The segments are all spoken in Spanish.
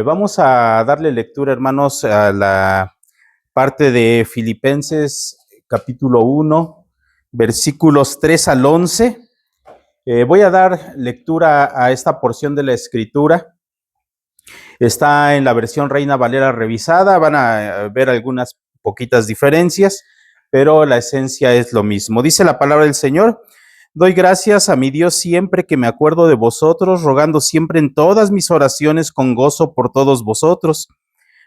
Vamos a darle lectura, hermanos, a la parte de Filipenses, capítulo 1, versículos 3 al 11. Voy a dar lectura a esta porción de la Escritura. Está en la versión Reina Valera revisada. Van a ver algunas poquitas diferencias, pero la esencia es lo mismo. Dice la palabra del Señor: doy gracias a mi Dios siempre que me acuerdo de vosotros, rogando siempre en todas mis oraciones con gozo por todos vosotros,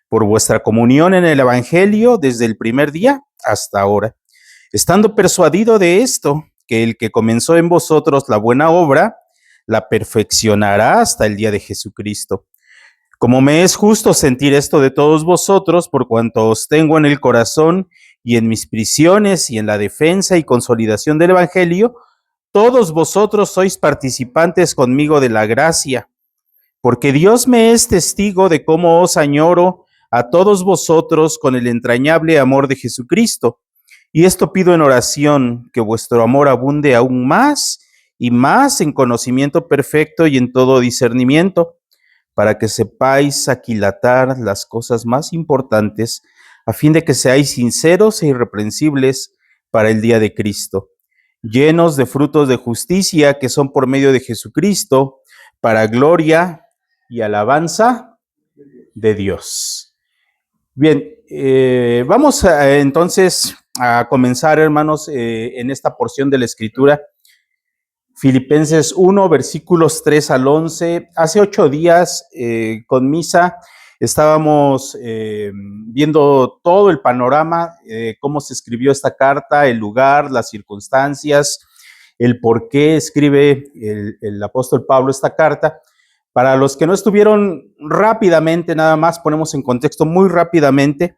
por vuestra comunión en el Evangelio desde el primer día hasta ahora, estando persuadido de esto, que el que comenzó en vosotros la buena obra, la perfeccionará hasta el día de Jesucristo. Como me es justo sentir esto de todos vosotros, por cuanto os tengo en el corazón y en mis prisiones y en la defensa y consolidación del Evangelio, todos vosotros sois participantes conmigo de la gracia, porque Dios me es testigo de cómo os añoro a todos vosotros con el entrañable amor de Jesucristo. Y esto pido en oración, que vuestro amor abunde aún más y más en conocimiento perfecto y en todo discernimiento, para que sepáis aquilatar las cosas más importantes, a fin de que seáis sinceros e irreprensibles para el día de Cristo, llenos de frutos de justicia que son por medio de Jesucristo, para gloria y alabanza de Dios. Bien, vamos entonces a comenzar, hermanos, en esta porción de la Escritura. Filipenses 1, versículos 3 al 11. Hace 8 días con misa estábamos viendo todo el panorama, cómo se escribió esta carta, el lugar, las circunstancias, el por qué escribe el apóstol Pablo esta carta. Para los que no estuvieron, rápidamente, nada más ponemos en contexto muy rápidamente.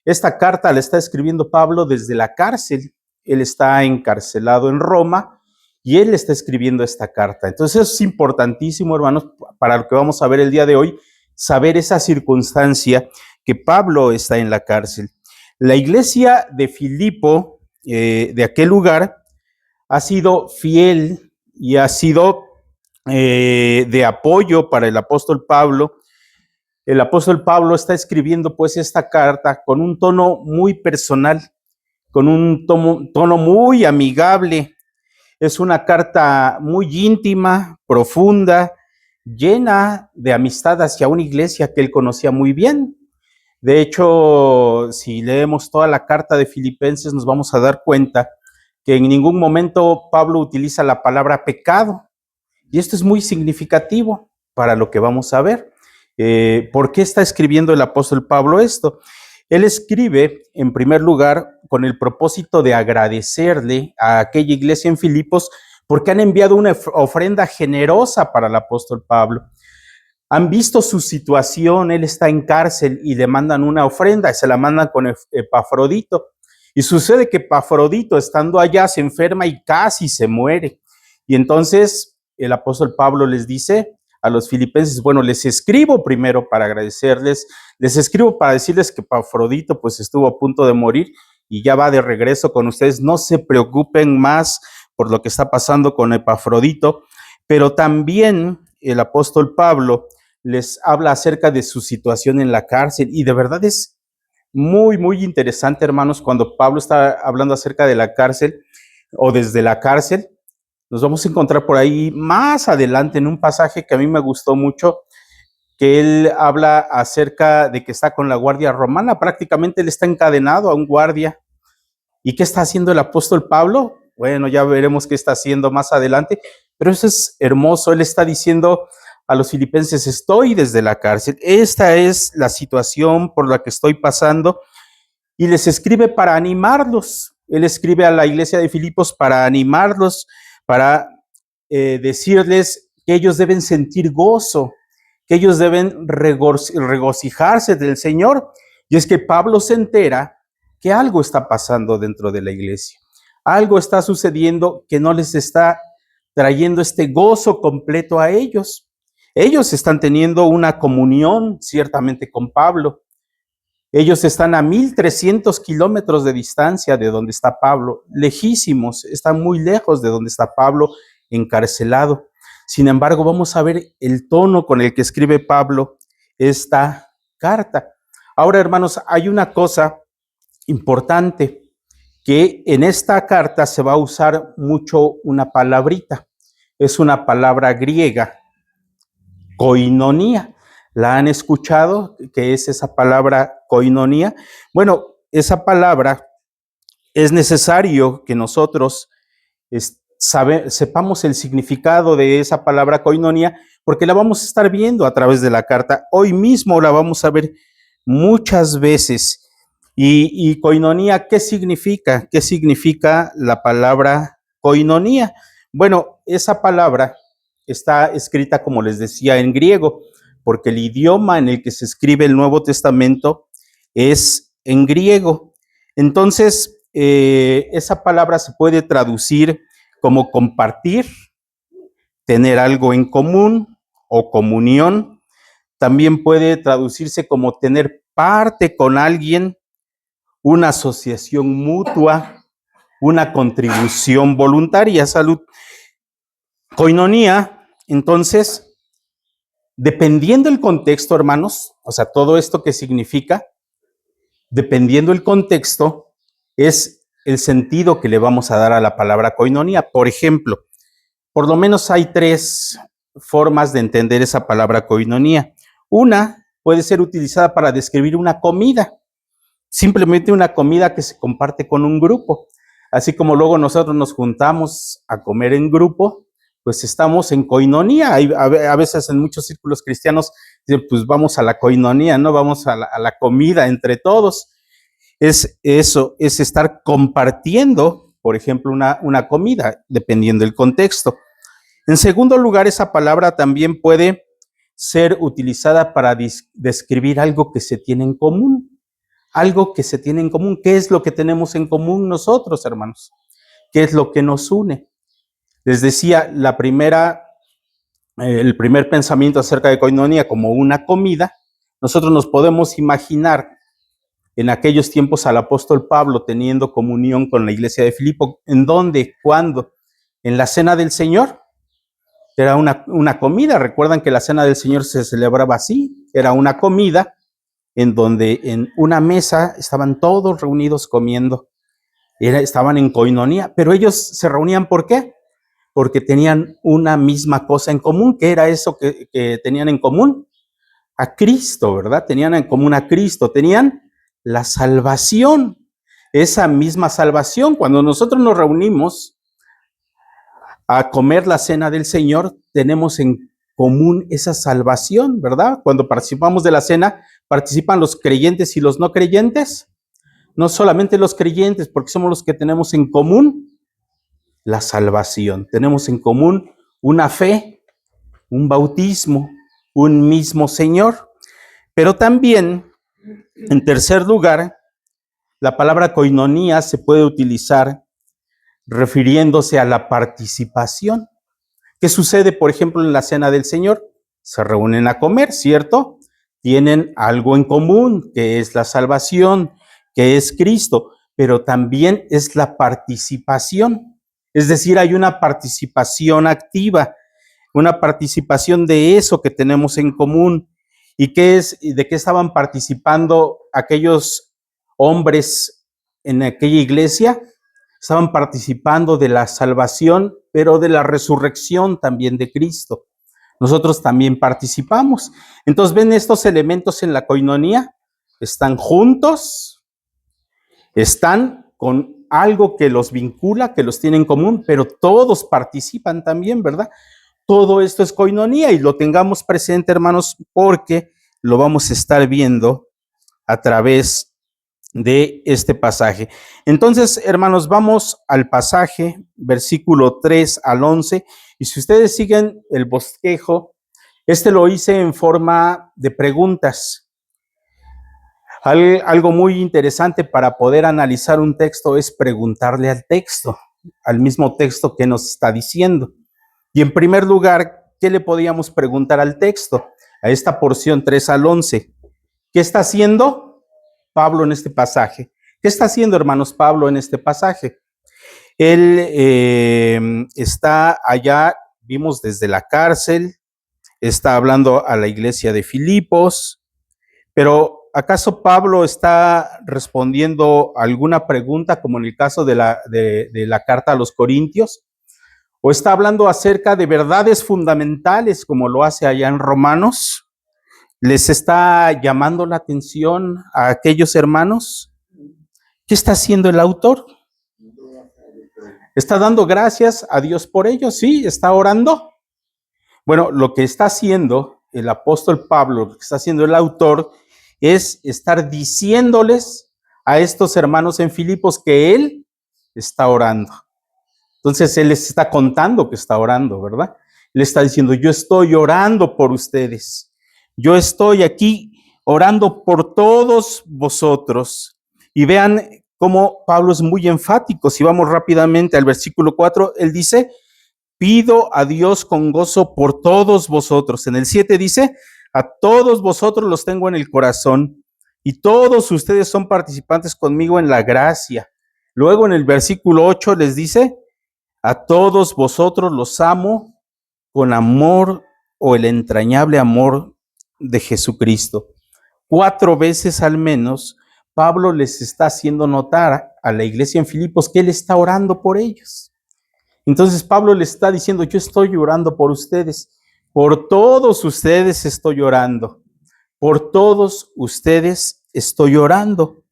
Esta carta la está escribiendo Pablo desde la cárcel. Él está encarcelado en Roma y él está escribiendo esta carta. Entonces es importantísimo, hermanos, para lo que vamos a ver el día de hoy, saber esa circunstancia que Pablo está en la cárcel. La iglesia de Filipo, de aquel lugar, ha sido fiel y ha sido de apoyo para el apóstol Pablo. El apóstol Pablo está escribiendo pues esta carta con un tono muy personal, con un tono muy amigable. Es una carta muy íntima, profunda, llena de amistad hacia una iglesia que él conocía muy bien. De hecho, si leemos toda la carta de Filipenses, nos vamos a dar cuenta que en ningún momento Pablo utiliza la palabra pecado. Y esto es muy significativo para lo que vamos a ver. ¿Por qué está escribiendo el apóstol Pablo esto? Él escribe, en primer lugar, con el propósito de agradecerle a aquella iglesia en Filipos porque han enviado una ofrenda generosa para el apóstol Pablo. Han visto su situación, él está en cárcel y le mandan una ofrenda, se la mandan con Epafrodito. Y sucede que Epafrodito, estando allá, se enferma y casi se muere. Y entonces el apóstol Pablo les dice a los filipenses: bueno, les escribo primero para agradecerles, les escribo para decirles que Epafrodito pues estuvo a punto de morir y ya va de regreso con ustedes. No se preocupen más por lo que está pasando con Epafrodito. Pero también el apóstol Pablo les habla acerca de su situación en la cárcel, y de verdad es muy, muy interesante, hermanos, cuando Pablo está hablando acerca de la cárcel o desde la cárcel. Nos vamos a encontrar por ahí más adelante en un pasaje que a mí me gustó mucho, que él habla acerca de que está con la guardia romana. Prácticamente él está encadenado a un guardia. ¿Y qué está haciendo el apóstol Pablo? Bueno, ya veremos qué está haciendo más adelante, pero eso es hermoso. Él está diciendo a los filipenses: estoy desde la cárcel, esta es la situación por la que estoy pasando, y les escribe para animarlos. Él escribe a la iglesia de Filipos para animarlos, para decirles que ellos deben sentir gozo, que ellos deben regocijarse del Señor. Y es que Pablo se entera que algo está pasando dentro de la iglesia. Algo está sucediendo que no les está trayendo este gozo completo a ellos. Ellos están teniendo una comunión ciertamente con Pablo. Ellos están a 1300 kilómetros de distancia de donde está Pablo, lejísimos, están muy lejos de donde está Pablo encarcelado. Sin embargo, vamos a ver el tono con el que escribe Pablo esta carta. Ahora, hermanos, hay una cosa importante, que en esta carta se va a usar mucho una palabrita. Es una palabra griega, koinonía. ¿La han escuchado? ¿Qué es esa palabra koinonía? Bueno, esa palabra es necesario que nosotros sepamos el significado de esa palabra koinonía, porque la vamos a estar viendo a través de la carta. Hoy mismo la vamos a ver muchas veces. Y koinonía, ¿qué significa? ¿Qué significa la palabra koinonía? Bueno, esa palabra está escrita, como les decía, en griego, porque el idioma en el que se escribe el Nuevo Testamento es en griego. Entonces, esa palabra se puede traducir como compartir, tener algo en común o comunión. También puede traducirse como tener parte con alguien, una asociación mutua, una contribución voluntaria. Salud. Koinonía, entonces, dependiendo el contexto, hermanos, o sea, todo esto que significa, dependiendo el contexto, es el sentido que le vamos a dar a la palabra koinonía. Por ejemplo, por lo menos hay 3 formas de entender esa palabra koinonía. Una puede ser utilizada para describir una comida, simplemente una comida que se comparte con un grupo. Así como luego nosotros nos juntamos a comer en grupo, pues estamos en koinonía. A veces en muchos círculos cristianos dicen, pues vamos a la koinonía, ¿no? Vamos a la comida entre todos. Es eso, es estar compartiendo, por ejemplo, una comida, dependiendo del contexto. En segundo lugar, esa palabra también puede ser utilizada para describir algo que se tiene en común. Algo que se tiene en común. ¿Qué es lo que tenemos en común nosotros, hermanos? ¿Qué es lo que nos une? Les decía, el primer pensamiento acerca de koinonía como una comida. Nosotros nos podemos imaginar en aquellos tiempos al apóstol Pablo teniendo comunión con la iglesia de Filipo. ¿En dónde? ¿Cuándo? En la cena del Señor. Era una comida. Recuerdan que la cena del Señor se celebraba así. Era una comida en donde en una mesa estaban todos reunidos comiendo. Estaban en koinonía, pero ellos se reunían, ¿por qué? Porque tenían una misma cosa en común. ¿Qué era eso que tenían en común? A Cristo, ¿verdad? Tenían en común a Cristo, tenían la salvación, esa misma salvación. Cuando nosotros nos reunimos a comer la cena del Señor, tenemos en común esa salvación, ¿verdad? Cuando participamos de la cena, participan los creyentes y los no creyentes. No solamente los creyentes, porque somos los que tenemos en común la salvación. Tenemos en común una fe, un bautismo, un mismo Señor. Pero también, en tercer lugar, la palabra koinonía se puede utilizar refiriéndose a la participación. ¿Qué sucede, por ejemplo, en la cena del Señor? Se reúnen a comer, ¿cierto? Tienen algo en común, que es la salvación, que es Cristo, pero también es la participación. Es decir, hay una participación activa, una participación de eso que tenemos en común. ¿Y de qué estaban participando aquellos hombres en aquella iglesia? Estaban participando de la salvación, pero de la resurrección también de Cristo. Nosotros también participamos. Entonces, ¿ven estos elementos en la koinonía? Están juntos, están con algo que los vincula, que los tiene en común, pero todos participan también, ¿verdad? Todo esto es koinonía y lo tengamos presente, hermanos, porque lo vamos a estar viendo a través de este pasaje. Entonces, hermanos, vamos al pasaje, versículo 3 al 11, y si ustedes siguen el bosquejo, lo hice en forma de preguntas. Algo muy interesante para poder analizar un texto es preguntarle al texto, al mismo texto que nos está diciendo. Y en primer lugar, ¿qué le podíamos preguntar al texto? A esta porción 3 al 11. ¿Qué está haciendo Pablo en este pasaje? ¿Qué está haciendo, hermanos, Pablo en este pasaje? Él está allá, vimos desde la cárcel, está hablando a la iglesia de Filipos, pero ¿acaso Pablo está respondiendo alguna pregunta, como en el caso de la carta a los Corintios? ¿O está hablando acerca de verdades fundamentales, como lo hace allá en Romanos? ¿Les está llamando la atención a aquellos hermanos? ¿Qué está haciendo el autor? ¿Está dando gracias a Dios por ellos? ¿Sí? ¿Está orando? Bueno, lo que está haciendo el apóstol Pablo, lo que está haciendo el autor, es estar diciéndoles a estos hermanos en Filipos que él está orando. Entonces él les está contando que está orando, ¿verdad? Le está diciendo, yo estoy orando por ustedes. Yo estoy aquí orando por todos vosotros. Y vean cómo Pablo es muy enfático. Si vamos rápidamente al versículo 4, él dice, pido a Dios con gozo por todos vosotros. En el 7 dice, a todos vosotros los tengo en el corazón y todos ustedes son participantes conmigo en la gracia. Luego en el versículo 8 les dice, a todos vosotros los amo con amor o el entrañable amor de Jesucristo. 4 veces al menos, Pablo les está haciendo notar a la iglesia en Filipos que él está orando por ellos. Entonces Pablo les está diciendo, yo estoy orando por ustedes, por todos ustedes estoy orando, por todos ustedes estoy orando.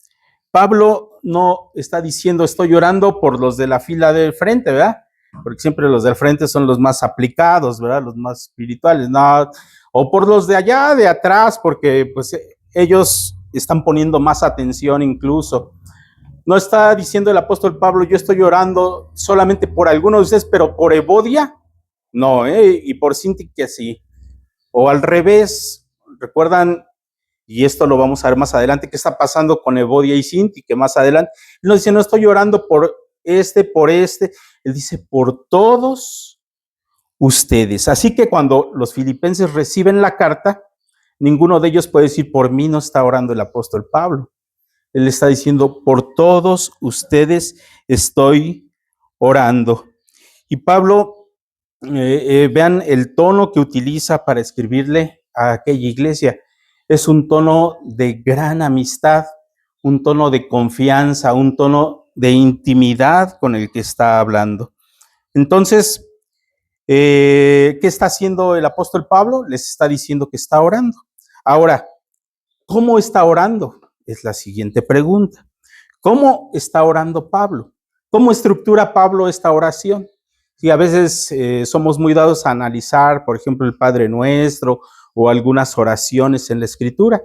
Pablo no está diciendo estoy orando por los de la fila del frente, ¿verdad? Porque siempre los del frente son los más aplicados, ¿verdad? Los más espirituales, no, o por los de allá, de atrás, porque pues ellos están poniendo más atención incluso. No está diciendo el apóstol Pablo, yo estoy orando solamente por algunos de ustedes, pero por Evodia, no, y por Síntique sí. O al revés, recuerdan, y esto lo vamos a ver más adelante, qué está pasando con Evodia y Síntique más adelante. Él no dice, no estoy orando por este, él dice, por todos ustedes. Así que cuando los filipenses reciben la carta, ninguno de ellos puede decir, por mí no está orando el apóstol Pablo. Él está diciendo, por todos ustedes estoy orando. Y Pablo, vean el tono que utiliza para escribirle a aquella iglesia. Es un tono de gran amistad, un tono de confianza, un tono de intimidad con el que está hablando. Entonces, ¿qué está haciendo el apóstol Pablo? Les está diciendo que está orando. Ahora, ¿cómo está orando? Es la siguiente pregunta. ¿Cómo está orando Pablo? ¿Cómo estructura Pablo esta oración? Y a veces somos muy dados a analizar, por ejemplo, el Padre Nuestro o algunas oraciones en la Escritura.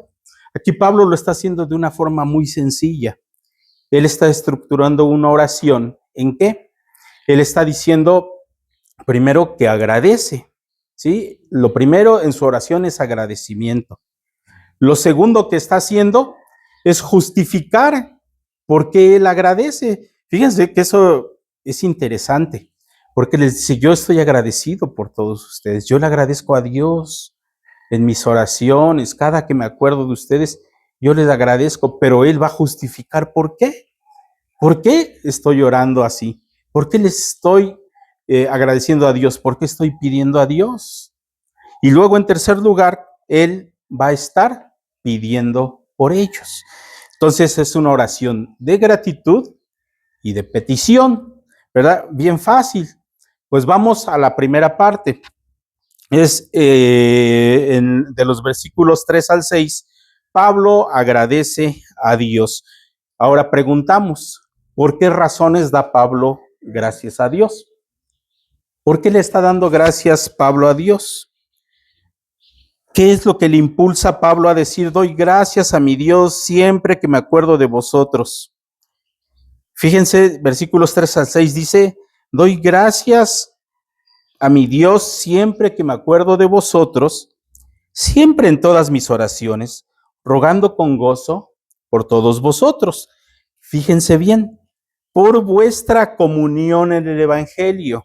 Aquí Pablo lo está haciendo de una forma muy sencilla. Él está estructurando una oración. ¿En qué? Él está diciendo primero que agradece, ¿sí? Lo primero en su oración es agradecimiento. Lo segundo que está haciendo es justificar por qué él agradece. Fíjense que eso es interesante, porque les dice, yo estoy agradecido por todos ustedes, yo le agradezco a Dios en mis oraciones, cada que me acuerdo de ustedes, yo les agradezco, pero él va a justificar por qué. ¿Por qué estoy orando así? ¿Por qué les estoy agradeciendo a Dios? ¿Por qué estoy pidiendo a Dios? Y luego, en tercer lugar, él va a estar pidiendo por ellos. Entonces es una oración de gratitud y de petición, ¿verdad? Bien fácil. Pues vamos a la primera parte. Es de los versículos 3 al 6, Pablo agradece a Dios. Ahora preguntamos, ¿por qué razones da Pablo gracias a Dios? ¿Por qué le está dando gracias Pablo a Dios? ¿Qué es lo que le impulsa a Pablo a decir, doy gracias a mi Dios siempre que me acuerdo de vosotros? Fíjense, versículos 3 al 6 dice, doy gracias a mi Dios siempre que me acuerdo de vosotros, siempre en todas mis oraciones, rogando con gozo por todos vosotros. Fíjense bien, por vuestra comunión en el Evangelio.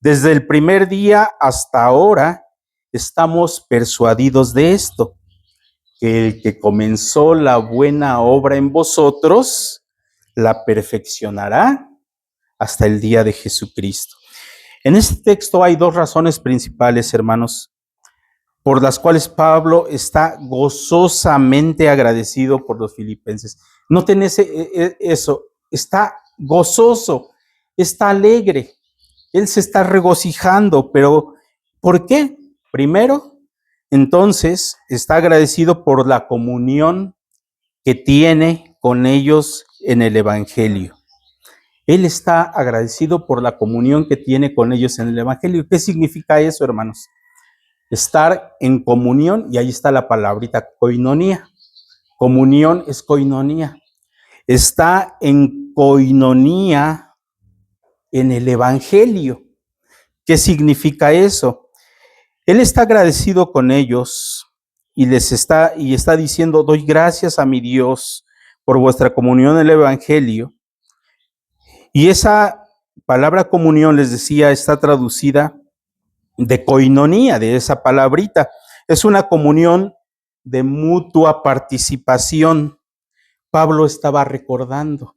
Desde el primer día hasta ahora estamos persuadidos de esto, que el que comenzó la buena obra en vosotros, la perfeccionará hasta el día de Jesucristo. En este texto hay dos razones principales, hermanos. por las cuales Pablo está gozosamente agradecido por los filipenses. Noten eso, está gozoso, está alegre, él se está regocijando, pero ¿por qué? Primero, entonces, está agradecido por la comunión que tiene con ellos en el Evangelio. Él está agradecido por la comunión que tiene con ellos en el Evangelio. ¿Qué significa eso, hermanos? Estar en comunión, y ahí está la palabrita koinonía. Comunión es koinonía. Está en koinonía en el Evangelio. ¿Qué significa eso? Él está agradecido con ellos y está diciendo: doy gracias a mi Dios por vuestra comunión en el Evangelio. Y esa palabra comunión, les decía, está traducida de koinonía, de esa palabrita. Es una comunión de mutua participación. Pablo estaba recordando,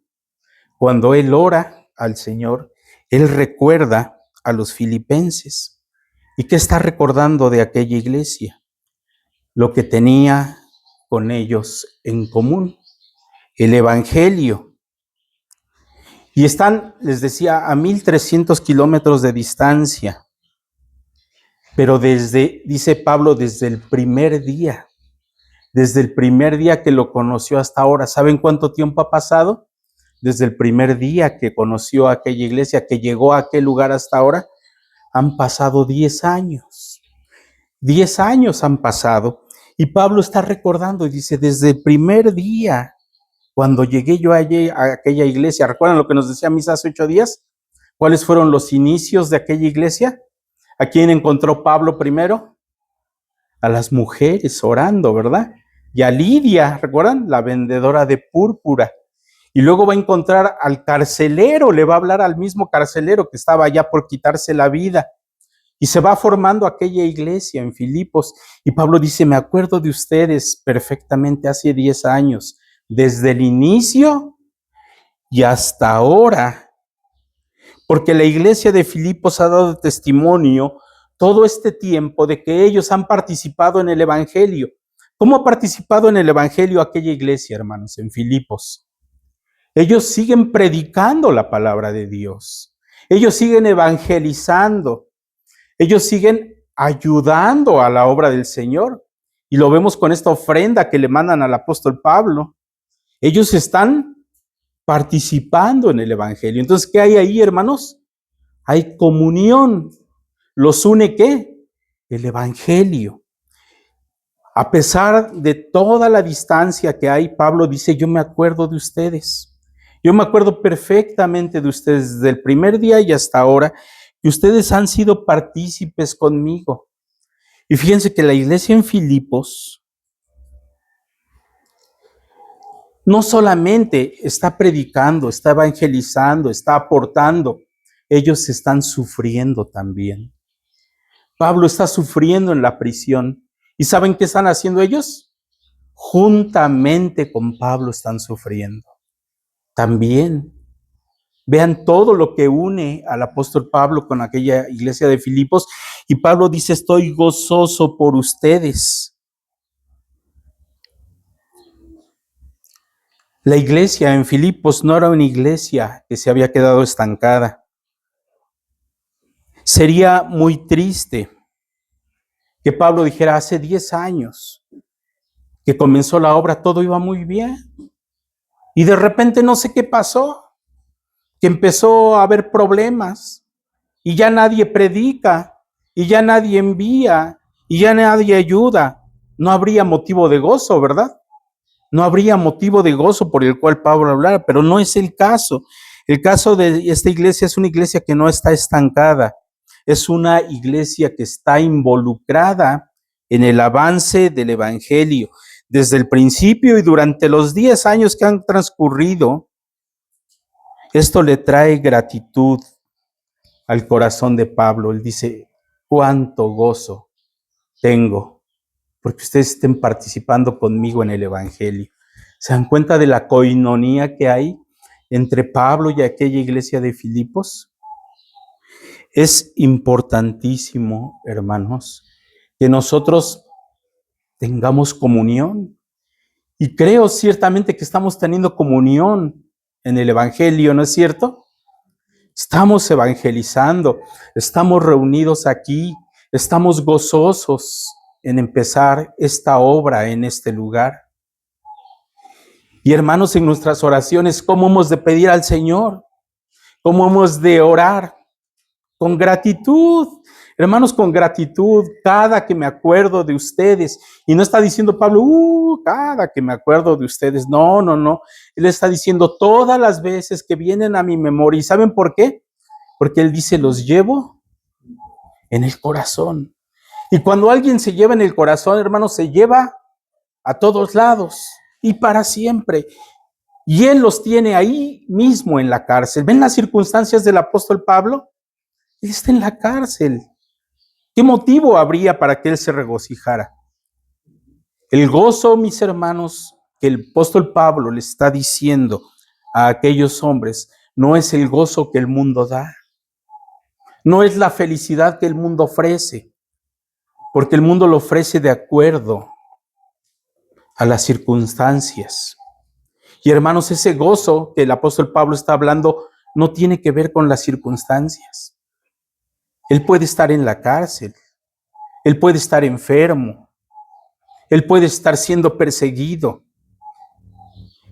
cuando él ora al Señor, él recuerda a los filipenses. ¿Y qué está recordando de aquella iglesia? Lo que tenía con ellos en común, el Evangelio. Y están, les decía, a 1,300 kilómetros de distancia. Pero dice Pablo, desde el primer día que lo conoció hasta ahora. ¿Saben cuánto tiempo ha pasado? Desde el primer día que conoció a aquella iglesia, que llegó a aquel lugar hasta ahora, han pasado 10 años. 10 años han pasado. Y Pablo está recordando y dice: desde el primer día, cuando llegué yo a aquella iglesia, ¿recuerdan lo que nos decía Misa hace 8 días? ¿Cuáles fueron los inicios de aquella iglesia? ¿A quién encontró Pablo primero? A las mujeres orando, ¿verdad? Y a Lidia, ¿recuerdan? La vendedora de púrpura. Y luego va a encontrar al carcelero, le va a hablar al mismo carcelero que estaba allá por quitarse la vida. Y se va formando aquella iglesia en Filipos. Y Pablo dice: me acuerdo de ustedes perfectamente hace 10 años, desde el inicio y hasta ahora. Porque la iglesia de Filipos ha dado testimonio todo este tiempo de que ellos han participado en el Evangelio. ¿Cómo ha participado en el Evangelio aquella iglesia, hermanos, en Filipos? Ellos siguen predicando la palabra de Dios. Ellos siguen evangelizando. Ellos siguen ayudando a la obra del Señor. Y lo vemos con esta ofrenda que le mandan al apóstol Pablo. Ellos están participando en el Evangelio. Entonces, ¿qué hay ahí, hermanos? Hay comunión. ¿Los une qué? El Evangelio. A pesar de toda la distancia que hay, Pablo dice: yo me acuerdo de ustedes. Yo me acuerdo perfectamente de ustedes desde el primer día y hasta ahora, que ustedes han sido partícipes conmigo. Y fíjense que la iglesia en Filipos no solamente está predicando, está evangelizando, está aportando, ellos están sufriendo también. Pablo está sufriendo en la prisión. ¿Y saben qué están haciendo ellos? Juntamente con Pablo están sufriendo. También. Vean todo lo que une al apóstol Pablo con aquella iglesia de Filipos. Y Pablo dice: estoy gozoso por ustedes. La iglesia en Filipos no era una iglesia que se había quedado estancada. Sería muy triste que Pablo dijera: hace 10 años que comenzó la obra, todo iba muy bien. Y de repente no sé qué pasó, que empezó a haber problemas y ya nadie predica y ya nadie envía y ya nadie ayuda. No habría motivo de gozo, ¿verdad? No habría motivo de gozo por el cual Pablo hablara, pero no es el caso. El caso de esta iglesia es una iglesia que no está estancada, es una iglesia que está involucrada en el avance del Evangelio. Desde el principio y durante los 10 años que han transcurrido, esto le trae gratitud al corazón de Pablo. Él dice: cuánto gozo tengo porque ustedes estén participando conmigo en el Evangelio. ¿Se dan cuenta de la coinonía que hay entre Pablo y aquella iglesia de Filipos? Es importantísimo, hermanos, que nosotros tengamos comunión. Y creo ciertamente que estamos teniendo comunión en el Evangelio, ¿no es cierto? Estamos evangelizando, estamos reunidos aquí, estamos gozosos en empezar esta obra en este lugar. Y hermanos, en nuestras oraciones, ¿cómo hemos de pedir al Señor? ¿Cómo hemos de orar? Con gratitud, hermanos, con gratitud, cada que me acuerdo de ustedes. Y no está diciendo Pablo, cada que me acuerdo de ustedes. No, no, no. Él está diciendo todas las veces que vienen a mi memoria. ¿Y saben por qué? Porque él dice, los llevo en el corazón. Y cuando alguien se lleva en el corazón, hermanos, se lleva a todos lados y para siempre. Y él los tiene ahí mismo en la cárcel. ¿Ven las circunstancias del apóstol Pablo? Él está en la cárcel. ¿Qué motivo habría para que él se regocijara? El gozo, mis hermanos, que el apóstol Pablo le está diciendo a aquellos hombres, no es el gozo que el mundo da. No es la felicidad que el mundo ofrece, porque el mundo lo ofrece de acuerdo a las circunstancias. Y hermanos, ese gozo que el apóstol Pablo está hablando no tiene que ver con las circunstancias. Él puede estar en la cárcel, él puede estar enfermo, él puede estar siendo perseguido.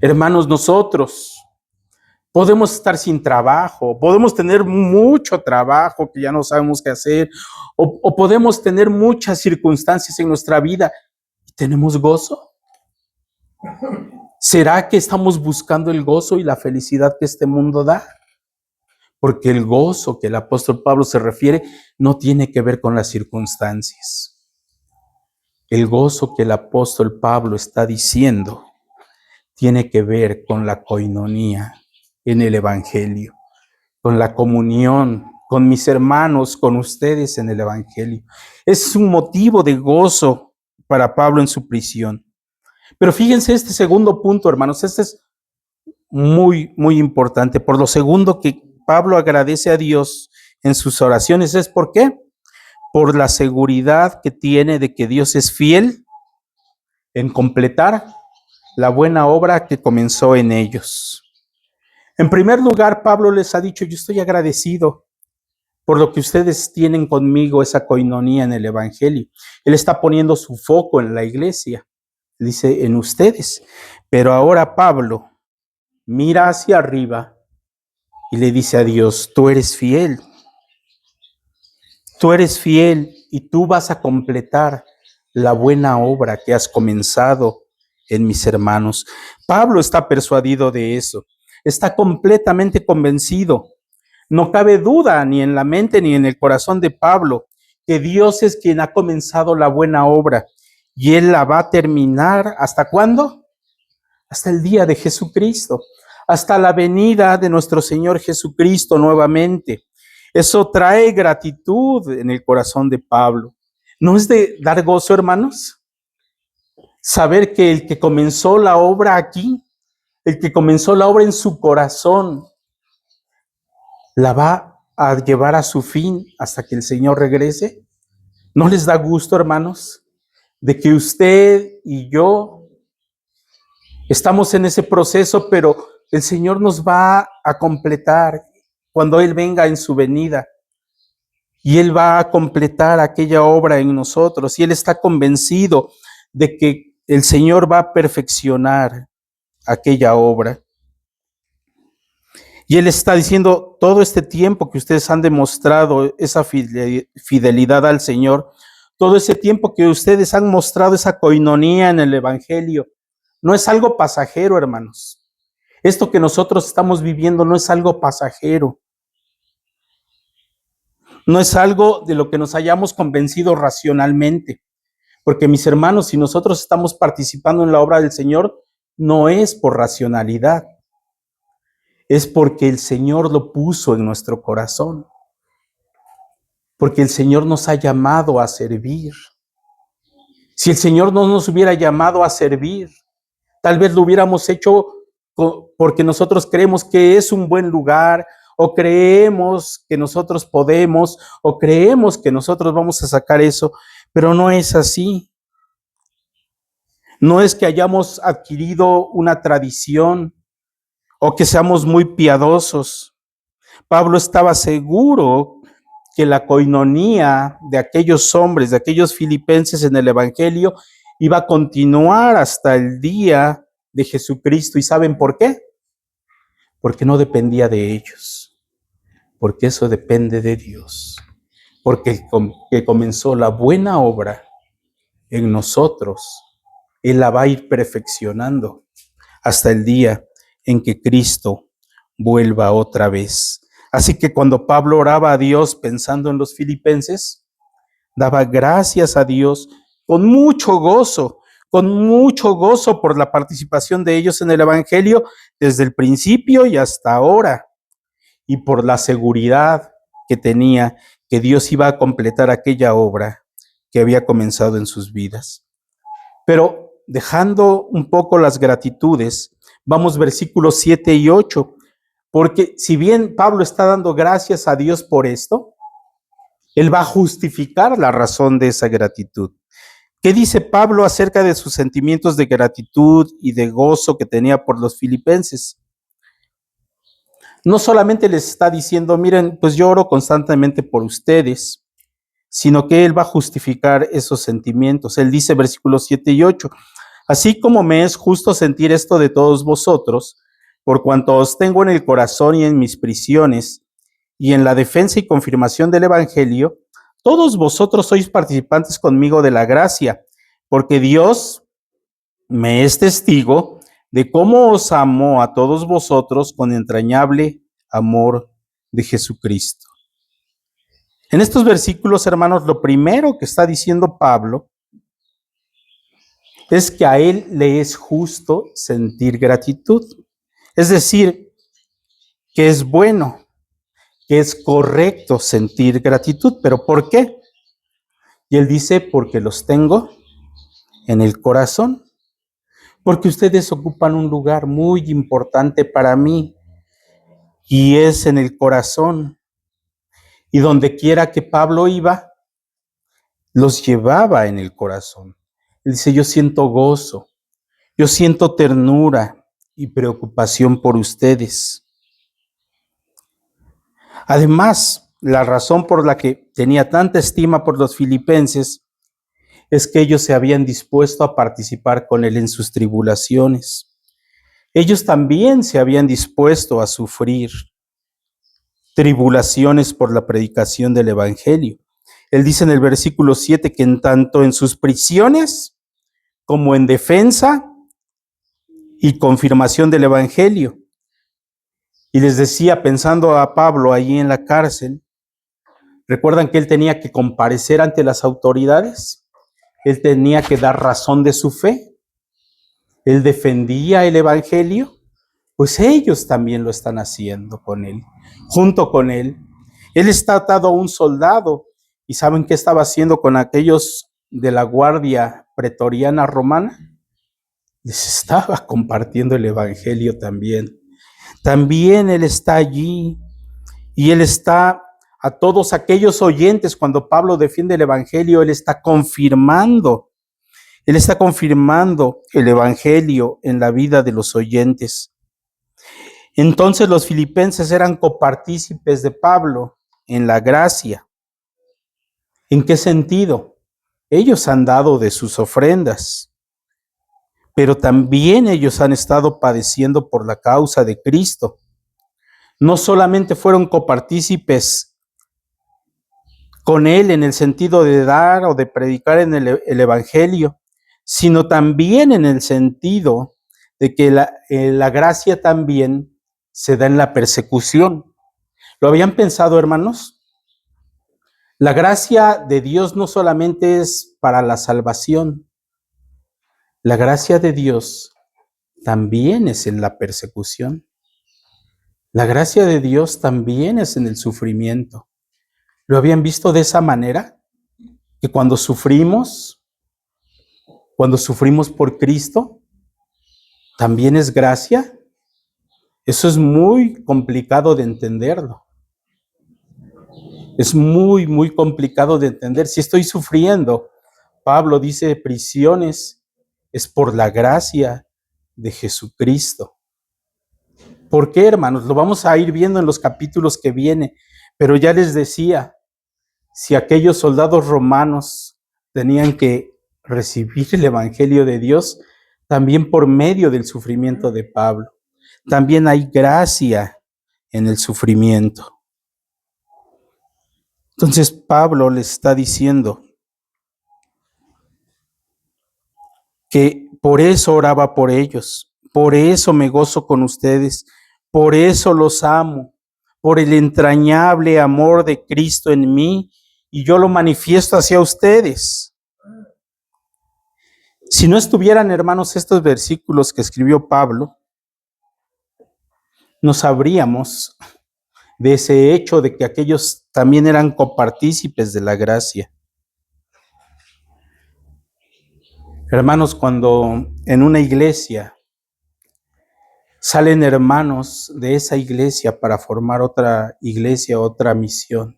Hermanos, nosotros podemos estar sin trabajo, podemos tener mucho trabajo que ya no sabemos qué hacer, o podemos tener muchas circunstancias en nuestra vida y tenemos gozo. ¿Será que estamos buscando el gozo y la felicidad que este mundo da? Porque el gozo que el apóstol Pablo se refiere no tiene que ver con las circunstancias. El gozo que el apóstol Pablo está diciendo tiene que ver con la coinonía en el Evangelio, con la comunión, con mis hermanos, con ustedes en el Evangelio. Es un motivo de gozo para Pablo en su prisión. Pero fíjense este segundo punto, hermanos, este es muy, muy importante. Por lo segundo que Pablo agradece a Dios en sus oraciones, ¿es por qué? Por la seguridad que tiene de que Dios es fiel en completar la buena obra que comenzó en ellos. En primer lugar, Pablo les ha dicho, yo estoy agradecido por lo que ustedes tienen conmigo, esa coinonía en el Evangelio. Él está poniendo su foco en la iglesia, dice, en ustedes. Pero ahora Pablo mira hacia arriba y le dice a Dios, tú eres fiel y tú vas a completar la buena obra que has comenzado en mis hermanos. Pablo está persuadido de eso, está completamente convencido. No cabe duda ni en la mente ni en el corazón de Pablo que Dios es quien ha comenzado la buena obra y Él la va a terminar. ¿Hasta cuándo? Hasta el día de Jesucristo, hasta la venida de nuestro Señor Jesucristo nuevamente. Eso trae gratitud en el corazón de Pablo. ¿No es de dar gozo, hermanos? Saber que el que comenzó la obra aquí, el que comenzó la obra en su corazón, la va a llevar a su fin hasta que el Señor regrese. ¿No les da gusto, hermanos, de que usted y yo estamos en ese proceso, pero el Señor nos va a completar cuando Él venga en su venida? Y Él va a completar aquella obra en nosotros. Y Él está convencido de que el Señor va a perfeccionar aquella obra. Y Él está diciendo, todo este tiempo que ustedes han demostrado esa fidelidad al Señor, todo ese tiempo que ustedes han mostrado esa coinonía en el Evangelio, no es algo pasajero, hermanos. Esto que nosotros estamos viviendo no es algo pasajero. No es algo de lo que nos hayamos convencido racionalmente. Porque, mis hermanos, si nosotros estamos participando en la obra del Señor, no es por racionalidad. Es porque el Señor lo puso en nuestro corazón. Porque el Señor nos ha llamado a servir. Si el Señor no nos hubiera llamado a servir, tal vez lo hubiéramos hecho porque nosotros creemos que es un buen lugar, o creemos que nosotros podemos, o creemos que nosotros vamos a sacar eso. Pero no es así. No es que hayamos adquirido una tradición o que seamos muy piadosos. Pablo estaba seguro que la coinonía de aquellos hombres, de aquellos filipenses en el Evangelio, iba a continuar hasta el día de Jesucristo. ¿Y saben por qué? Porque no dependía de ellos, porque eso depende de Dios. Porque el que comenzó la buena obra en nosotros, Él la va a ir perfeccionando hasta el día en que Cristo vuelva otra vez. Así que cuando Pablo oraba a Dios pensando en los filipenses, daba gracias a Dios con mucho gozo por la participación de ellos en el Evangelio desde el principio y hasta ahora, y por la seguridad que tenía que Dios iba a completar aquella obra que había comenzado en sus vidas. Pero dejando un poco las gratitudes, vamos versículos 7 y 8, porque si bien Pablo está dando gracias a Dios por esto, él va a justificar la razón de esa gratitud. ¿Qué dice Pablo acerca de sus sentimientos de gratitud y de gozo que tenía por los filipenses? No solamente les está diciendo, miren, pues yo oro constantemente por ustedes, sino que él va a justificar esos sentimientos. Él dice, versículos 7 y 8, así como me es justo sentir esto de todos vosotros, por cuanto os tengo en el corazón y en mis prisiones, y en la defensa y confirmación del Evangelio, todos vosotros sois participantes conmigo de la gracia, porque Dios me es testigo de cómo os amo a todos vosotros con entrañable amor de Jesucristo. En estos versículos, hermanos, lo primero que está diciendo Pablo es que a él le es justo sentir gratitud. Es decir, que es bueno, que es correcto sentir gratitud. ¿Pero por qué? Y él dice, porque los tengo en el corazón. Porque ustedes ocupan un lugar muy importante para mí y es en el corazón. Y donde quiera que Pablo iba, los llevaba en el corazón. Él dice, yo siento gozo, yo siento ternura y preocupación por ustedes. Además, la razón por la que tenía tanta estima por los filipenses es que ellos se habían dispuesto a participar con él en sus tribulaciones. Ellos también se habían dispuesto a sufrir tribulaciones por la predicación del Evangelio. Él dice en el versículo 7 que en tanto en sus prisiones como en defensa y confirmación del Evangelio. Y les decía, pensando a Pablo allí en la cárcel, ¿recuerdan que él tenía que comparecer ante las autoridades? Él tenía que dar razón de su fe. Él defendía el Evangelio. Pues ellos también lo están haciendo con él, junto con él. Él está atado a un soldado. ¿Y saben qué estaba haciendo con aquellos de la guardia pretoriana romana? Les estaba compartiendo el Evangelio también. También él está allí y él está a todos aquellos oyentes. Cuando Pablo defiende el Evangelio, él está confirmando el Evangelio en la vida de los oyentes. Entonces los filipenses eran copartícipes de Pablo en la gracia. ¿En qué sentido? Ellos han dado de sus ofrendas, pero también ellos han estado padeciendo por la causa de Cristo. No solamente fueron copartícipes con él en el sentido de dar o de predicar en el Evangelio, sino también en el sentido de que la gracia también se da en la persecución. ¿Lo habían pensado, hermanos? La gracia de Dios no solamente es para la salvación. La gracia de Dios también es en la persecución. La gracia de Dios también es en el sufrimiento. ¿Lo habían visto de esa manera? Que cuando sufrimos por Cristo, también es gracia. Eso es muy complicado de entenderlo. Es muy, muy complicado de entender. Si estoy sufriendo, Pablo dice prisiones, es por la gracia de Jesucristo. ¿Por qué, hermanos? Lo vamos a ir viendo en los capítulos que vienen, pero ya les decía, si aquellos soldados romanos tenían que recibir el Evangelio de Dios, también por medio del sufrimiento de Pablo. También hay gracia en el sufrimiento. Entonces Pablo les está diciendo que por eso oraba por ellos, por eso me gozo con ustedes, por eso los amo, por el entrañable amor de Cristo en mí, y yo lo manifiesto hacia ustedes. Si no estuvieran, hermanos, estos versículos que escribió Pablo, no sabríamos de ese hecho de que aquellos también eran copartícipes de la gracia. Hermanos, cuando en una iglesia salen hermanos de esa iglesia para formar otra iglesia, otra misión,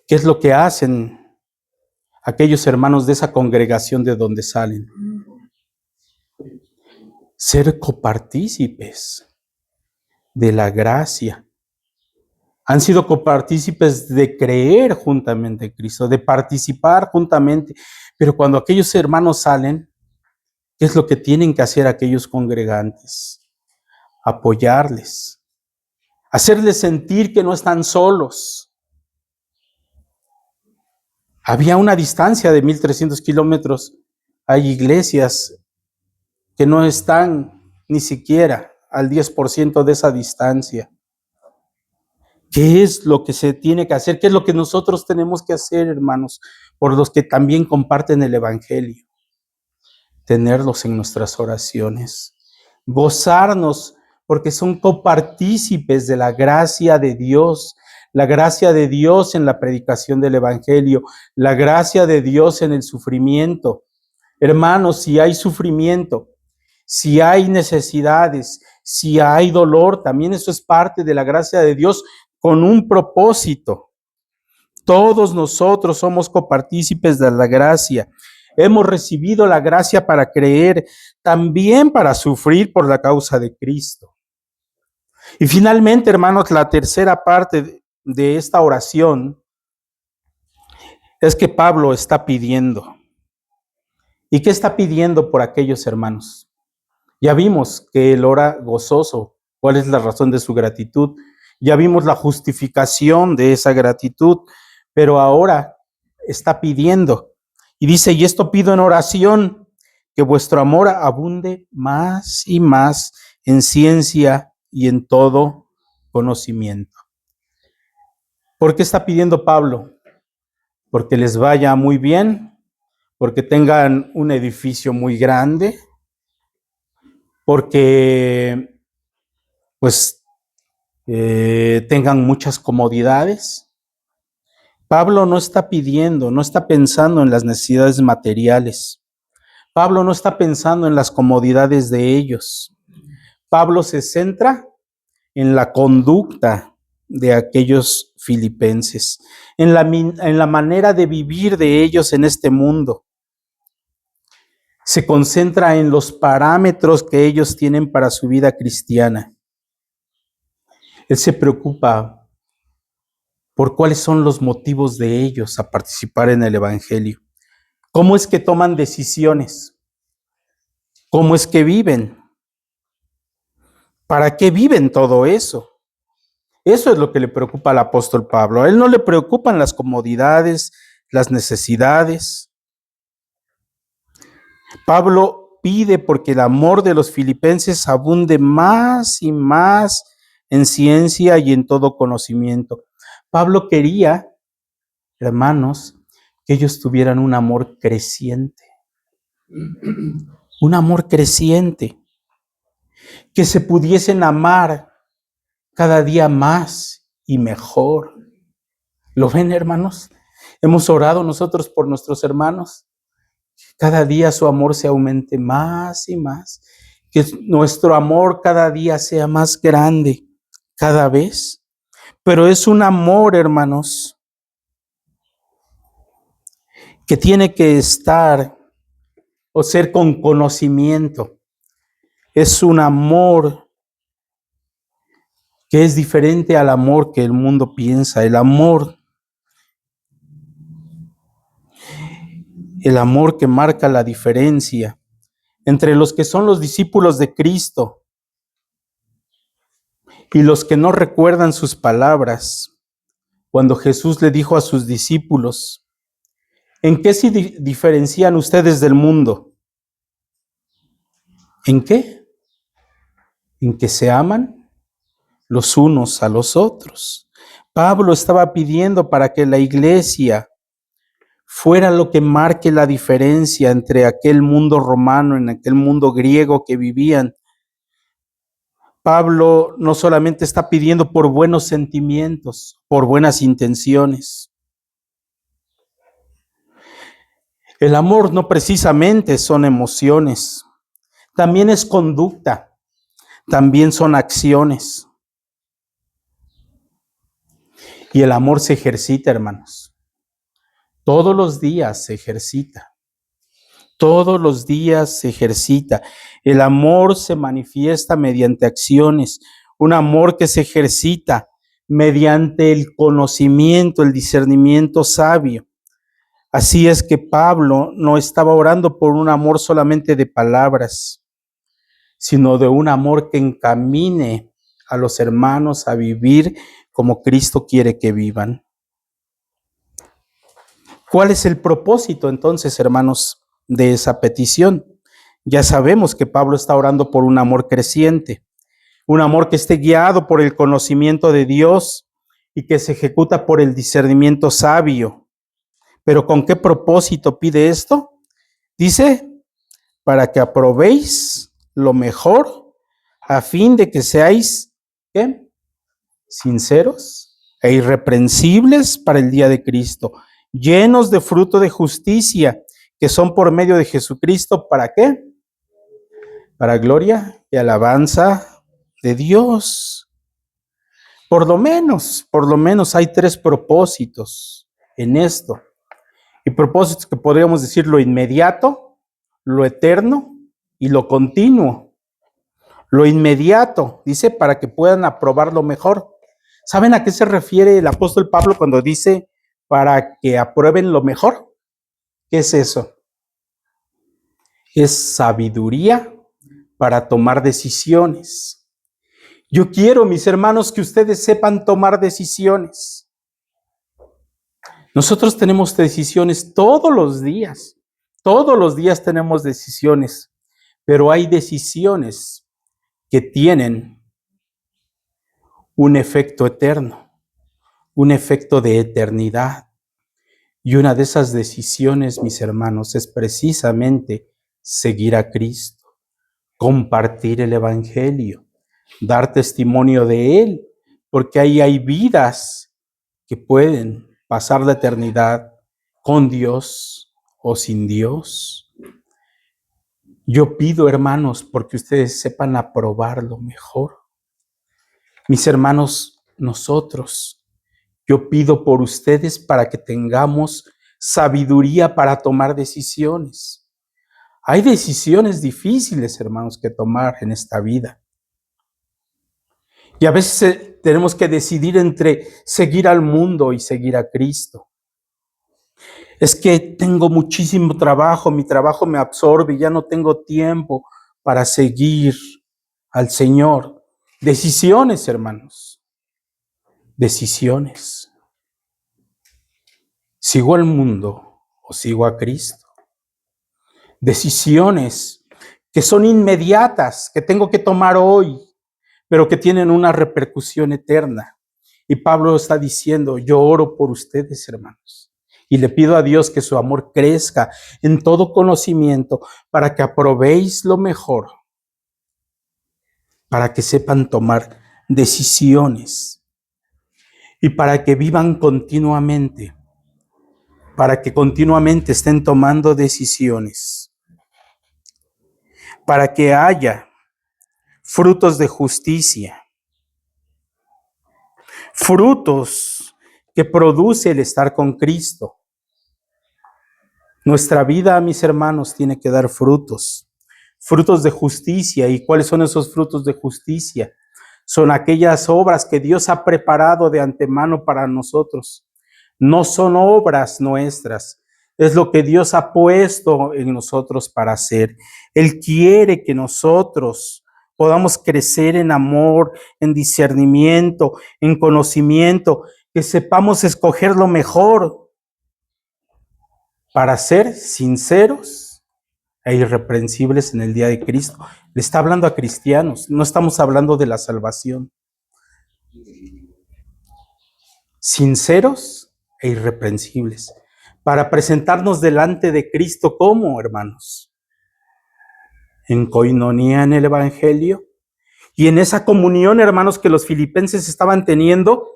¿qué es lo que hacen aquellos hermanos de esa congregación de donde salen? Ser copartícipes de la gracia. Han sido copartícipes de creer juntamente en Cristo, de participar juntamente. Pero cuando aquellos hermanos salen, ¿qué es lo que tienen que hacer aquellos congregantes? Apoyarles, hacerles sentir que no están solos. Había una distancia de 1,300 kilómetros. Hay iglesias que no están ni siquiera al 10% de esa distancia. ¿Qué es lo que se tiene que hacer? ¿Qué es lo que nosotros tenemos que hacer, hermanos, por los que también comparten el Evangelio? Tenerlos en nuestras oraciones, gozarnos porque son copartícipes de la gracia de Dios en la predicación del Evangelio, la gracia de Dios en el sufrimiento. Hermanos, si hay sufrimiento, si hay necesidades, si hay dolor, también eso es parte de la gracia de Dios con un propósito. Todos nosotros somos copartícipes de la gracia. Hemos recibido la gracia para creer, también para sufrir por la causa de Cristo. Y finalmente, hermanos, la tercera parte de esta oración es que Pablo está pidiendo. ¿Y qué está pidiendo por aquellos hermanos? Ya vimos que él ora gozoso. ¿Cuál es la razón de su gratitud? Ya vimos la justificación de esa gratitud, pero ahora está pidiendo. Y dice, y esto pido en oración, que vuestro amor abunde más y más en ciencia y en todo conocimiento. ¿Por qué está pidiendo Pablo? Porque les vaya muy bien, porque tengan un edificio muy grande, porque pues tengan muchas comodidades. Pablo no está pidiendo, no está pensando en las necesidades materiales. Pablo no está pensando en las comodidades de ellos. Pablo se centra en la conducta de aquellos filipenses, en la manera de vivir de ellos en este mundo. Se concentra en los parámetros que ellos tienen para su vida cristiana. Él se preocupa por cuáles son los motivos de ellos a participar en el Evangelio. ¿Cómo es que toman decisiones? ¿Cómo es que viven? ¿Para qué viven todo eso? Eso es lo que le preocupa al apóstol Pablo. A él no le preocupan las comodidades, las necesidades. Pablo pide porque el amor de los filipenses abunde más y más en ciencia y en todo conocimiento. Pablo quería, hermanos, que ellos tuvieran un amor creciente. Un amor creciente. Que se pudiesen amar cada día más y mejor. ¿Lo ven, hermanos? Hemos orado nosotros por nuestros hermanos. Cada día su amor se aumente más y más. Que nuestro amor cada día sea más grande, cada vez. Pero es un amor, hermanos, que tiene que estar o ser con conocimiento. Es un amor que es diferente al amor que el mundo piensa. El amor que marca la diferencia entre los que son los discípulos de Cristo y los que no recuerdan sus palabras. Cuando Jesús le dijo a sus discípulos, ¿en qué se diferencian ustedes del mundo? ¿En qué? En que se aman los unos a los otros. Pablo estaba pidiendo para que la iglesia fuera lo que marque la diferencia entre aquel mundo romano y aquel mundo griego que vivían. Pablo no solamente está pidiendo por buenos sentimientos, por buenas intenciones. El amor no precisamente son emociones, también es conducta, también son acciones. Y el amor se ejercita, hermanos. Todos los días se ejercita. Todos los días se ejercita. El amor se manifiesta mediante acciones. Un amor que se ejercita mediante el conocimiento, el discernimiento sabio. Así es que Pablo no estaba orando por un amor solamente de palabras, sino de un amor que encamine a los hermanos a vivir como Cristo quiere que vivan. ¿Cuál es el propósito entonces, hermanos, de esa petición? Ya sabemos que Pablo está orando por un amor creciente, un amor que esté guiado por el conocimiento de Dios y que se ejecuta por el discernimiento sabio. ¿Pero con qué propósito pide esto? Dice, para que aprobéis lo mejor, a fin de que seáis, ¿qué? Sinceros e irreprensibles para el día de Cristo, llenos de fruto de justicia, que son por medio de Jesucristo, ¿para qué? Para gloria y alabanza de Dios. Por lo menos hay 3 propósitos en esto. Y propósitos que podríamos decir lo inmediato, lo eterno y lo continuo. Lo inmediato, dice, para que puedan aprobar lo mejor. ¿Saben a qué se refiere el apóstol Pablo cuando dice para que aprueben lo mejor? ¿Qué es eso? Es sabiduría para tomar decisiones. Yo quiero, mis hermanos, que ustedes sepan tomar decisiones. Nosotros tenemos decisiones todos los días. Todos los días tenemos decisiones, pero hay decisiones que tienen un efecto eterno, un efecto de eternidad. Y una de esas decisiones, mis hermanos, es precisamente seguir a Cristo, compartir el Evangelio, dar testimonio de Él, porque ahí hay vidas que pueden pasar la eternidad con Dios o sin Dios. Yo pido, hermanos, porque ustedes sepan aprobar lo mejor. Mis hermanos, nosotros, yo pido por ustedes para que tengamos sabiduría para tomar decisiones. Hay decisiones difíciles, hermanos, que tomar en esta vida. Y a veces tenemos que decidir entre seguir al mundo y seguir a Cristo. Es que tengo muchísimo trabajo, mi trabajo me absorbe y ya no tengo tiempo para seguir al Señor. Decisiones, hermanos. Decisiones. ¿Sigo al mundo o sigo a Cristo? Decisiones que son inmediatas, que tengo que tomar hoy, pero que tienen una repercusión eterna. Y Pablo está diciendo, yo oro por ustedes, hermanos, y le pido a Dios que su amor crezca en todo conocimiento para que aprobéis lo mejor, para que sepan tomar decisiones y para que vivan continuamente, para que continuamente estén tomando decisiones, para que haya frutos de justicia, frutos que produce el estar con Cristo. Nuestra vida, mis hermanos, tiene que dar frutos, frutos de justicia. ¿Y cuáles son esos frutos de justicia? Son aquellas obras que Dios ha preparado de antemano para nosotros. No son obras nuestras, es lo que Dios ha puesto en nosotros para hacer. Él quiere que nosotros podamos crecer en amor, en discernimiento, en conocimiento, que sepamos escoger lo mejor para ser sinceros e irreprensibles en el día de Cristo. Le está hablando a cristianos, no estamos hablando de la salvación. Sinceros e irreprensibles, para presentarnos delante de Cristo como, hermanos, en coinonía en el Evangelio y en esa comunión, hermanos, que los filipenses estaban teniendo.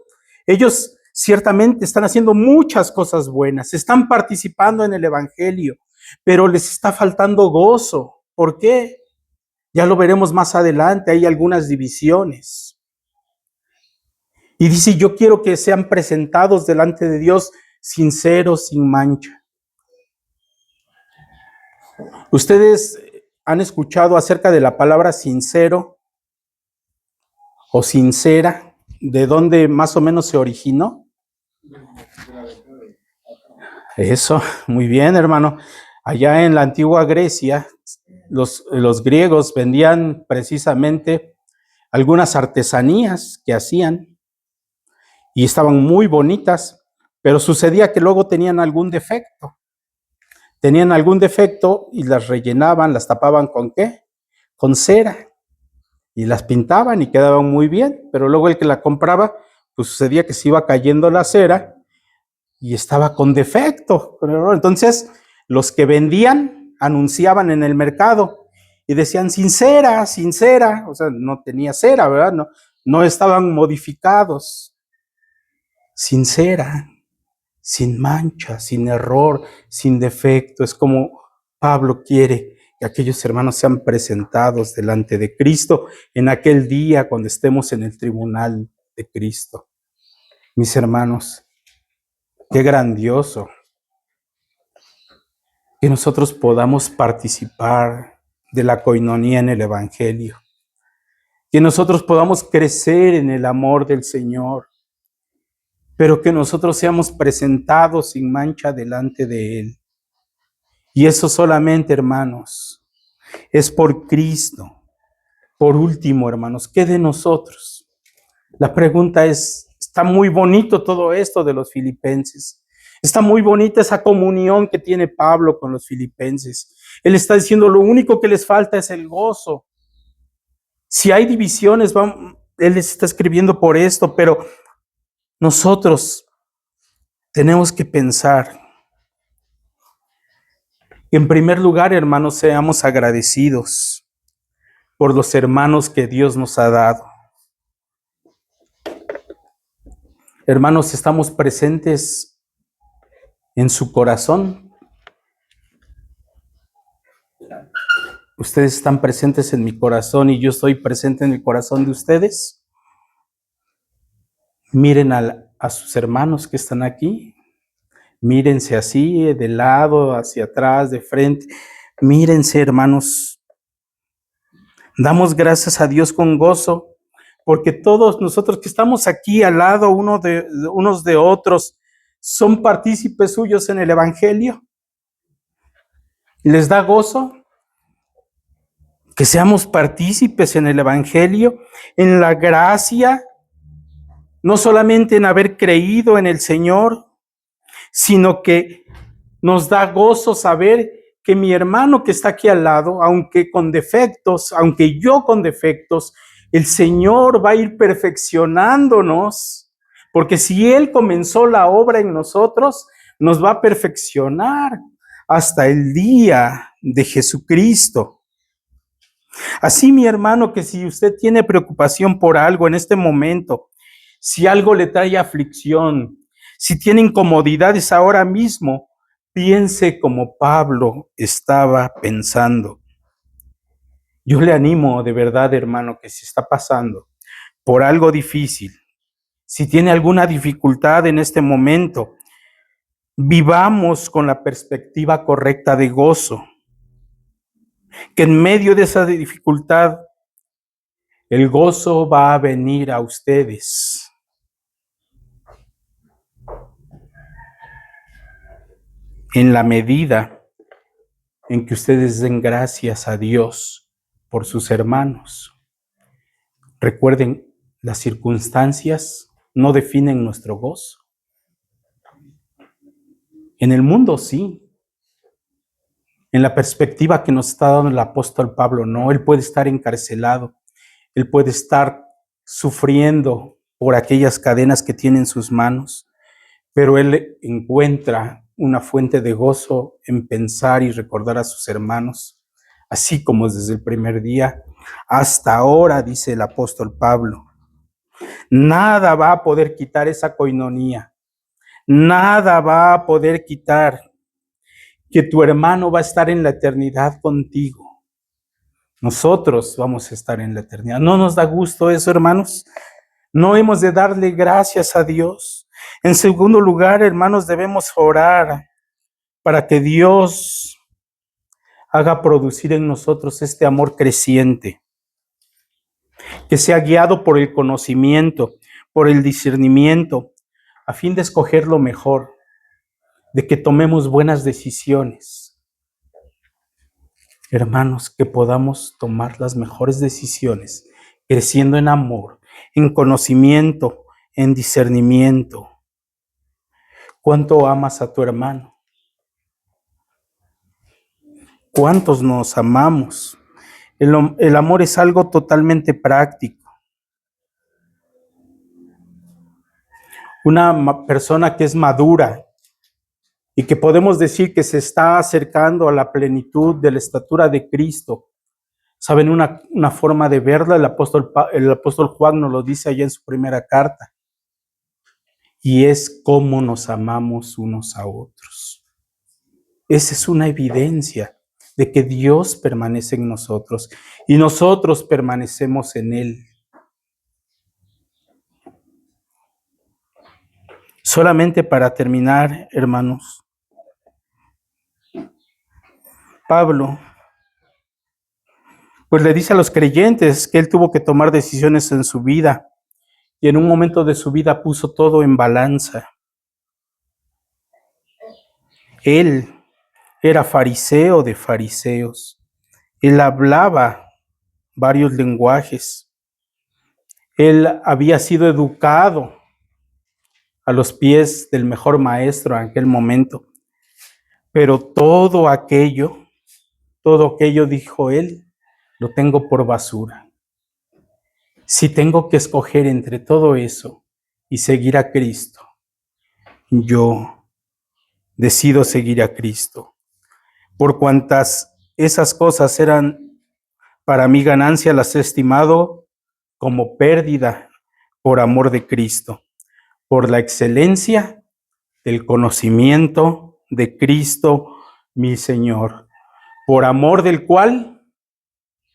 Ellos ciertamente están haciendo muchas cosas buenas, están participando en el Evangelio, pero les está faltando gozo. ¿Por qué? Ya lo veremos más adelante, hay algunas divisiones. Y dice, yo quiero que sean presentados delante de Dios sinceros, sin mancha. ¿Ustedes han escuchado acerca de la palabra sincero o sincera? ¿De dónde más o menos se originó? Eso, muy bien, hermano. Allá en la antigua Grecia, los griegos vendían precisamente algunas artesanías que hacían y estaban muy bonitas, pero sucedía que luego tenían algún defecto. Tenían algún defecto y las rellenaban, las tapaban ¿con qué? Con cera. Y las pintaban y quedaban muy bien, pero luego el que la compraba, pues sucedía que se iba cayendo la cera y estaba con defecto. Entonces, los que vendían anunciaban en el mercado y decían sincera, sincera, o sea, no tenía cera, ¿verdad? No estaban modificados. Sincera, sin mancha, sin error, sin defecto. Es como Pablo quiere que aquellos hermanos sean presentados delante de Cristo en aquel día cuando estemos en el tribunal de Cristo. Mis hermanos, qué grandioso que nosotros podamos participar de la coinonía en el Evangelio, que nosotros podamos crecer en el amor del Señor, pero que nosotros seamos presentados sin mancha delante de Él. Y eso solamente, hermanos, es por Cristo. Por último, hermanos, ¿qué de nosotros? La pregunta es, está muy bonito todo esto de los filipenses. Está muy bonita esa comunión que tiene Pablo con los filipenses. Él está diciendo, lo único que les falta es el gozo. Si hay divisiones, él les está escribiendo por esto, pero nosotros tenemos que pensar. En primer lugar, hermanos, seamos agradecidos por los hermanos que Dios nos ha dado. Hermanos, estamos presentes en su corazón. Ustedes están presentes en mi corazón y yo estoy presente en el corazón de ustedes. Miren a sus hermanos que están aquí. Mírense así, de lado, hacia atrás, de frente. Mírense, hermanos. Damos gracias a Dios con gozo, porque todos nosotros que estamos aquí al lado unos de otros, son partícipes suyos en el Evangelio. ¿Les da gozo? Que seamos partícipes en el Evangelio, en la gracia, no solamente en haber creído en el Señor, sino que nos da gozo saber que mi hermano que está aquí al lado, aunque con defectos, aunque yo con defectos, el Señor va a ir perfeccionándonos, porque si Él comenzó la obra en nosotros, nos va a perfeccionar hasta el día de Jesucristo. Así, mi hermano, que si usted tiene preocupación por algo en este momento, si algo le trae aflicción, si tiene incomodidades ahora mismo, piense como Pablo estaba pensando. Yo le animo de verdad, hermano, que si está pasando por algo difícil, si tiene alguna dificultad en este momento, vivamos con la perspectiva correcta de gozo, que en medio de esa dificultad, el gozo va a venir a ustedes. En la medida en que ustedes den gracias a Dios por sus hermanos. Recuerden, las circunstancias no definen nuestro gozo. En el mundo sí. En la perspectiva que nos está dando el apóstol Pablo, no. Él puede estar encarcelado. Él puede estar sufriendo por aquellas cadenas que tiene en sus manos, pero él encuentra una fuente de gozo en pensar y recordar a sus hermanos, así como desde el primer día hasta ahora, dice el apóstol Pablo. Nada va a poder quitar esa coinonía, nada va a poder quitar que tu hermano va a estar en la eternidad contigo. Nosotros vamos a estar en la eternidad. ¿No nos da gusto eso, hermanos? No hemos de darle gracias a Dios. En segundo lugar, hermanos, debemos orar para que Dios haga producir en nosotros este amor creciente, que sea guiado por el conocimiento, por el discernimiento, a fin de escoger lo mejor, de que tomemos buenas decisiones. Hermanos, que podamos tomar las mejores decisiones, creciendo en amor, en conocimiento, en discernimiento. ¿Cuánto amas a tu hermano? ¿Cuántos nos amamos? El amor es algo totalmente práctico. Una persona que es madura y que podemos decir que se está acercando a la plenitud de la estatura de Cristo. ¿Saben una forma de verla? El apóstol Juan nos lo dice allá en su primera carta. Y es cómo nos amamos unos a otros. Esa es una evidencia de que Dios permanece en nosotros y nosotros permanecemos en Él. Solamente para terminar, hermanos, Pablo, pues le dice a los creyentes que él tuvo que tomar decisiones en su vida y en un momento de su vida puso todo en balanza. Él era fariseo de fariseos. Él hablaba varios lenguajes. Él había sido educado a los pies del mejor maestro en aquel momento. Pero todo aquello, dijo él, lo tengo por basura. Si tengo que escoger entre todo eso y seguir a Cristo, yo decido seguir a Cristo. Por cuantas esas cosas eran para mí ganancia, las he estimado como pérdida por amor de Cristo, por la excelencia del conocimiento de Cristo, mi Señor, por amor del cual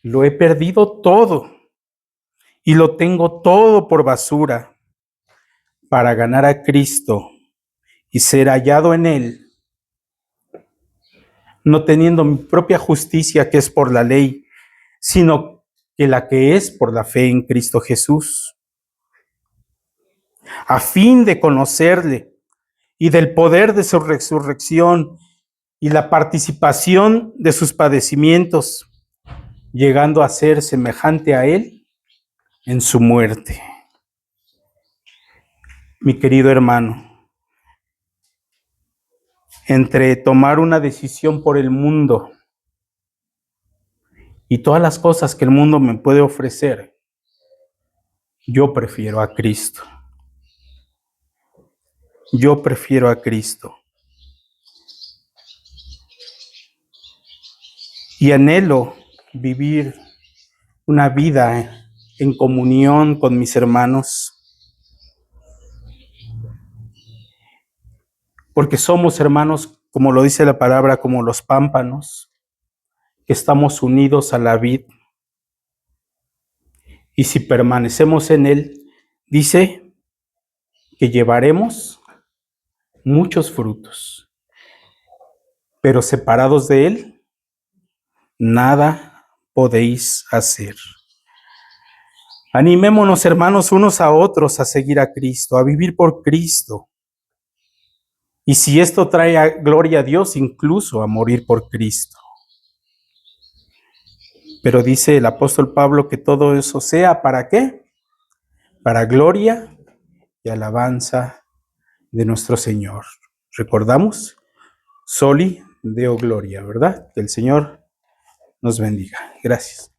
lo he perdido todo y lo tengo todo por basura para ganar a Cristo y ser hallado en Él, no teniendo mi propia justicia que es por la ley, sino que la que es por la fe en Cristo Jesús, a fin de conocerle y del poder de su resurrección y la participación de sus padecimientos, llegando a ser semejante a Él en su muerte. Mi querido hermano, entre tomar una decisión por el mundo y todas las cosas que el mundo me puede ofrecer, yo prefiero a Cristo. Yo prefiero a Cristo. Y anhelo vivir una vida en comunión con mis hermanos, porque somos hermanos, como lo dice la palabra, como los pámpanos, que estamos unidos a la vid. Y si permanecemos en él, dice que llevaremos muchos frutos, pero separados de Él, nada podéis hacer. Animémonos, hermanos, unos a otros a seguir a Cristo, a vivir por Cristo. Y si esto trae gloria a Dios, incluso a morir por Cristo. Pero dice el apóstol Pablo que todo eso sea, ¿para qué? Para gloria y alabanza de nuestro Señor. ¿Recordamos? Soli Deo Gloria, ¿verdad? Que el Señor nos bendiga. Gracias.